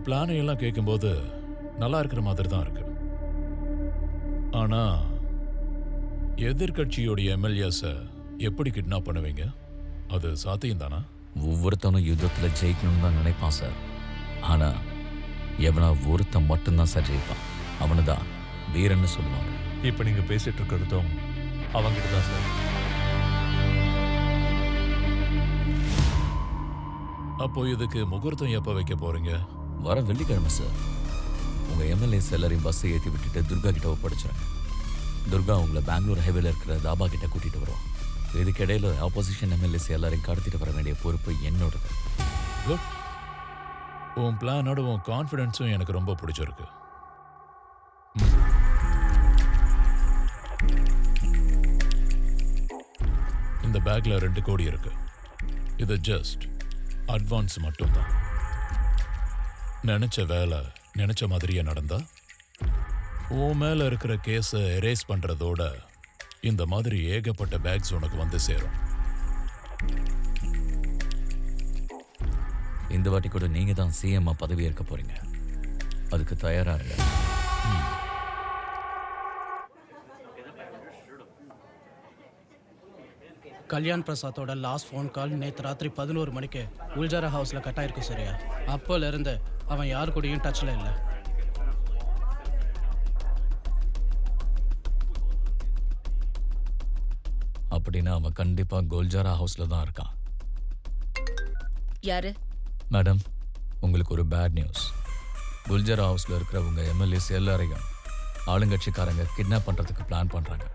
பிளானை எல்லாம் கேட்கும்போது நல்லா இருக்கிற மாதிரி தான் இருக்கு. ஆனா எதிர்கட்சியோடைய எம்எல்ஏஸை எப்படி கிட்னாப் பண்ணுவீங்க? அது சாத்தியம் தானா? ஒவ்வொருத்தனும் யுத்தத்தில் ஜெயிக்கணும்னு தான் நினைப்பான் சார். ஆனா எவனா ஒருத்தன் மட்டும்தான் சார் ஜெயிப்பான். அவனு தான் வீரன்னு சொல்லுவாங்க. இப்போ நீங்க பேசிட்டு இருக்கிறதும் அவங்கிட்ட தான் சார். அப்போ இதுக்கு முகூர்த்தம் எப்ப வைக்க போறீங்க? வர வெள்ளிக்கிழமை சார். உங்க எம்எல்ஏஸ் எல்லாரையும் பஸ்ஸை ஏற்றி விட்டுட்டு துர்கா கிட்ட ஒப்படைச்சிருங்க. துர்கா உங்களை பெங்களூர் ஹைவேல இருக்கிற தாபா கிட்ட கூட்டிட்டு வரும். இதுக்கிடையில ஆப்போசிஷன் எம்எல்ஏஸ் எல்லாரையும் கடத்திட்டு வர வேண்டிய பொறுப்பு என்னோடது. குட். உன் பிளானோட உன் கான்ஃபிடன்ஸும் எனக்கு ரொம்ப பிடிச்சிருக்கு. இந்த பேக்ல 2 கோடி இருக்கு. இது ஜஸ்ட் அட்வான்ஸ் மட்டும்தான். நினைச்ச வேலை நினைச்ச மாதிரியே நடந்தா உன் மேல இருக்கிற கேஸை எரேஸ் பண்றதோட இந்த மாதிரி ஏகப்பட்ட பேக்ஸ் உனக்கு வந்து சேரும். இந்த வாட்டி கூட நீங்க தான் சிஎம்மா பதவி ஏற்க போறீங்க. அதுக்கு தயாரா இருங்க. கல்யாண் பிரசாத்தோட லாஸ்ட் ஃபோன் கால் நேற்று ராத்திரி 11 மணிக்கு உல்ஜாரா ஹவுஸில் கட் ஆயிருக்கு சரியா? அப்போலேருந்து அவன் யாரு கூடயும் டச்சில் இல்லை. அப்படின்னா அவன் கண்டிப்பா குல்ஜாரா ஹவுஸ்ல தான் இருக்கான். யாரு? மேடம், உங்களுக்கு ஒரு பேட் நியூஸ். குல்ஜாரா ஹவுஸ்ல இருக்கிற உங்க எம்எல்ஏஸ் எல்லாரையும் ஆளுங்கட்சிக்காரங்க கிட்னாப் பண்றதுக்கு பிளான் பண்றாங்க.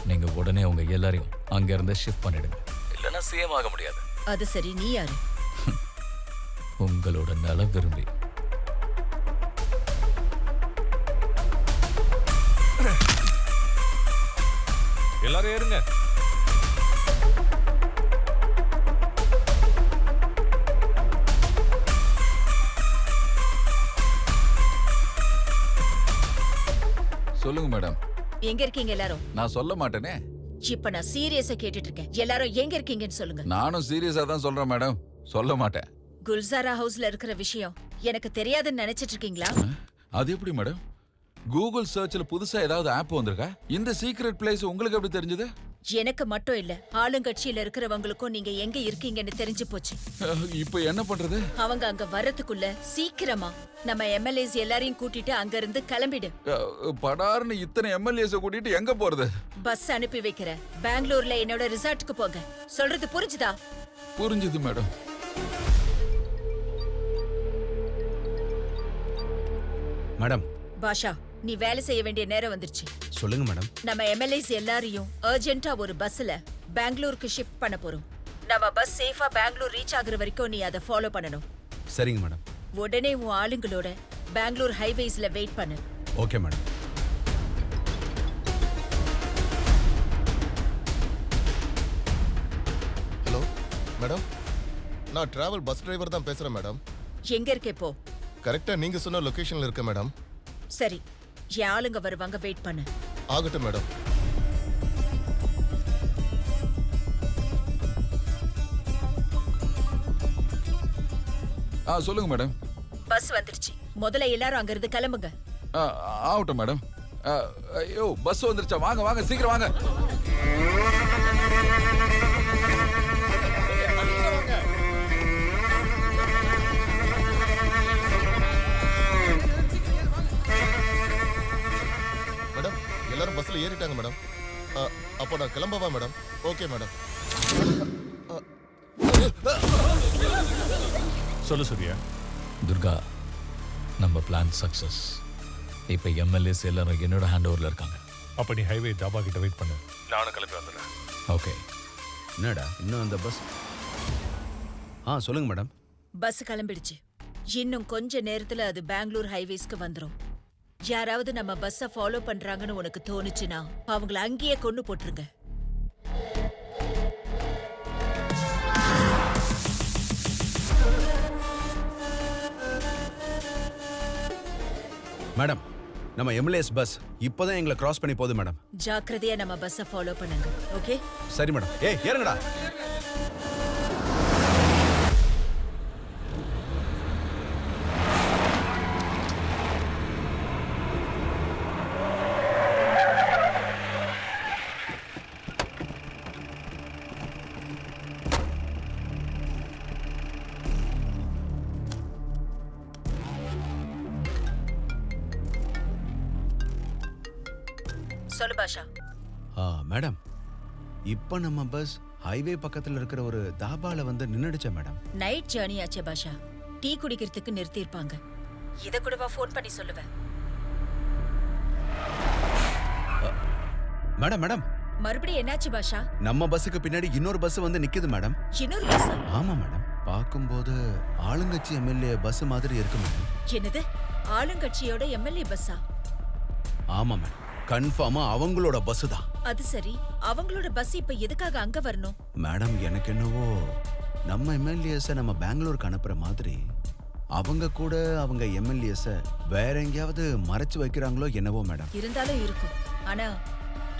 நீங்க உடனே உங்க எல்லாரையும் அங்க இருந்து ஷிஃப்ட் பண்ணிடுங்க. இல்லைன்னா சிஎம் ஆக முடியாது. அது சரி, நீ யாரு? உங்களோட நல விரும்பி. எல்லாரும் ஏறுங்க. சொல்லுங்க மேடம். எங்க இருக்கீங்க எல்லாரும்? நான் சொல்ல மாட்டேனே. இப்ப நான் சீரியஸா கேட்டுட்டு இருக்கேன். எல்லாரும் எங்க இருக்கீங்கன்னு சொல்லுங்க. நானும் சீரியஸா தான் சொல்றேன் மேடம். சொல்ல மாட்டேன். குல்சாரா ஹவுஸ்ல இருக்கிற விஷயம் எனக்கு தெரியாதுன்னு நினைச்சிட்டு இருக்கீங்களா? அது எப்படி மேடம்? கூகுள் சர்ச்ல புதுசா ஏதாவது ஆப் வந்திருக்கா? இந்த சீக்ரெட் பிளேஸ் உங்களுக்கு எப்படி தெரிஞ்சது? எனக்கு மட்டும் இல்ல, ஆளுங்கட்சியில இருக்கிறவங்களுக்கும் நீங்க எங்க இருக்கீங்கன்னு தெரிஞ்சு போச்சு. இப்போ என்ன பண்றது? அவங்க அங்க வரதுக்குள்ள சீக்கிரமா நம்ம எம்எல்ஏஸ் எல்லாரையும் கூட்டிட்டு அங்க இருந்து கிளம்பிடு. படார்னு இத்தனை எம்எல்ஏஸ் கூட்டிட்டு எங்க போறது? பஸ் அனுப்பி வைக்கிறேன். பெங்களூர்ல என்னோட ரிசார்ட்டுக்கு போங்க. சொல்றது புரிஞ்சுதா? புரிஞ்சுது மேடம். மேடம். பாஷா, நீ வேலை செய்ய வேண்டிய நேரம் வந்துருச்சு. சொல்லுங்க மேடம். நம்ம எம்எல்ஏஸ் எல்லாரையும் அர்ஜென்ட்டா ஒரு பஸ்ல பெங்களூருக்கு ஷிஃப்ட் பண்ண போறோம். நம்ம பஸ் சேஃபா பெங்களூர் ரீச் ஆகுற வரைக்கும் நீ அதை ஃபாலோ பண்ணணும். சரிங்க மேடம். உடனே உன் ஆளுங்களோட பெங்களூர் ஹைவேஸ்ல வெயிட் பண்ணு. Okay madam. ஹலோ மேடம், நான் டிராவல் பஸ் டிரைவர் தான் பேசுறேன் மேடம். எங்க இருக்க இப்போ? கரெக்டா நீங்க சொன்ன லொகேஷன்ல இருக்க மேடம். சரி, என் ஆளுங்க வருவாங்க, வெயிட் பண்ணு. ஆகட்டும் மேடம். சொல்லுங்க மேடம். பஸ் வந்துருச்சு. முதல்ல எல்லாரும் அங்க இருந்து கிளம்புங்க. ஆகட்டும் மேடம். ஐயோ, பஸ் வந்துருச்சா? வாங்க வாங்க, சீக்கிரம் வாங்க. மேடம், எல்லாரும் பஸ்ல ஏறிட்டாங்க மேடம். அப்போ நான் கிளம்பவா மேடம்? Okay madam. சொல்லு சூர்யா. துர்கா, நம்ம பிளான் சக்சஸ். இப்போ எம்எல்ஏஸ் எல்லாரும் என்னோட ஹேண்ட் ஓவரில் இருக்காங்க. அப்ப நீ ஹைவே தாபா கிட்ட வெயிட் பண்ணு. நானும் கிளம்பி வந்துடுறேன். ஓகே. என்னடா இன்னும் அந்த பஸ்? சொல்லுங்க மேடம். பஸ் கிளம்பிடுச்சு. இன்னும் கொஞ்ச நேரத்துல அது பெங்களூர் ஹைவேஸ்க்கு வந்துரும். யாராவது நம்ம பஸ்ஸை ஃபாலோ பண்றாங்கன்னு உனக்கு தோணுச்சுன்னா அவங்கள அங்கேயே கொண்டு போட்டுருங்க. மேடம், நம்ம எம்எல்ஏஸ் பஸ் இப்போதான் எங்களை கிராஸ் பண்ணி போகுது மேடம். ஜாக்கிரதையா நம்ம பஸ்ஸை ஃபாலோ பண்ணுங்க. ஓகே? சரி மேடம். ஏறுங்கடா. மேடம், இப்போ நம்ம பஸ் ஹைவே பக்கத்துல இருக்கிற ஒரு தாபால வந்து நின்னுடுச்சா மேடம்? நைட் ஜர்னி ஆச்சே பாஷா, டீ குடிக்கிறதுக்கு நிறுத்தியிருப்பாங்க. இத கூடவா ஃபோன் பண்ணி சொல்லுவேன்? மேடம் மேடம், மறுபடியும் என்னாச்சு பாஷா? நம்ம பஸ்ஸுக்கு பின்னாடி இன்னொரு பஸ் வந்து நிக்குது மேடம். இன்னொரு பஸ்? ஆமா மேடம், பார்க்கும்போது ஆளுங்கட்சி எம்எல்ஏ பஸ் மாதிரி இருக்கு மேடம். என்னது, ஆளுங்கட்சியோட எம்எல்ஏ பஸ்ஸா? ஆமா மேடம், கன்ஃபார்மா அவங்களோட பஸ் தான். அது சரி, அவங்களோட பஸ் இப்ப எதுக்காக அங்க வரணும்? மேடம், எனக்கு என்னவோ நம்ம எம்எல்ஏஸை நம்ம பெங்களூருக்கு அனுப்புற மாதிரி அவங்க கூட அவங்க எம்எல்ஏஸை வேற எங்கேயாவது மறைச்சு வைக்கிறாங்களோ என்னவோ மேடம். இருந்தாலும் இருக்கும். ஆனா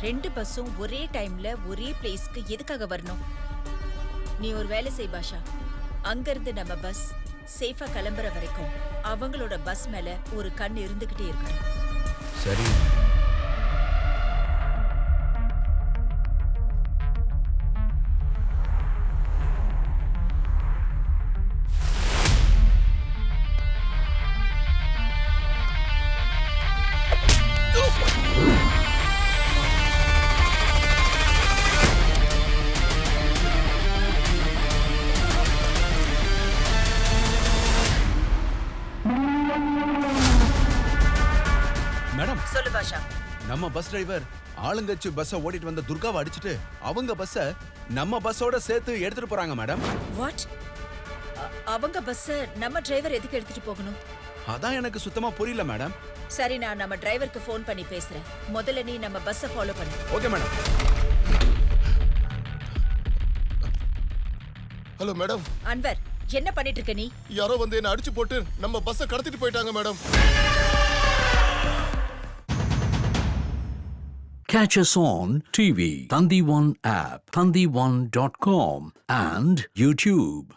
2 பஸ்ஸும் ஒரே டைம்ல ஒரே பிளேஸ்க்கு எதுக்காக வரணும்? நீ ஒரு வேலை செய் பாஷா, அங்கிருந்து நம்ம பஸ் சேஃபா கிளம்புற வரைக்கும் அவங்களோட பஸ் மேல ஒரு கண் இருந்துகிட்டே இருக்கணும். சரி. மேடம், சொல்லு பாஷா. நம்ம பஸ் டிரைவர் ஆளுங்கட்சி பஸ்ஸை ஓட்டிட்டு வந்த துர்காவை அடிச்சிட்டு அவங்க பஸ்ஸை நம்ம பஸ்ஸோட சேர்த்து எடுத்துட்டு போறாங்க மேடம். வாட்? அவங்க பஸ்ஸ நம்ம டிரைவர் எதுக்கு எடுத்துட்டு போகணும்? அதான் எனக்கு சுத்தமா புரியல மேடம். சரி, நான் நம்ம டிரைவருக்கு ஃபோன் பண்ணி பேசுறேன். முதல்ல நீ நம்ம பஸ்ஸை ஃபாலோ பண்ணு. Okay madam. Hello madam. Anwar, என்ன பண்ணிட்டு இருக்க நீ? யாரோ வந்து என்ன அடிச்சு போட்டு நம்ம பஸ்ஸை கடத்திட்டு போயிட்டாங்க madam. Catch us on TV, Thandiwan app, thandiwan.com and YouTube.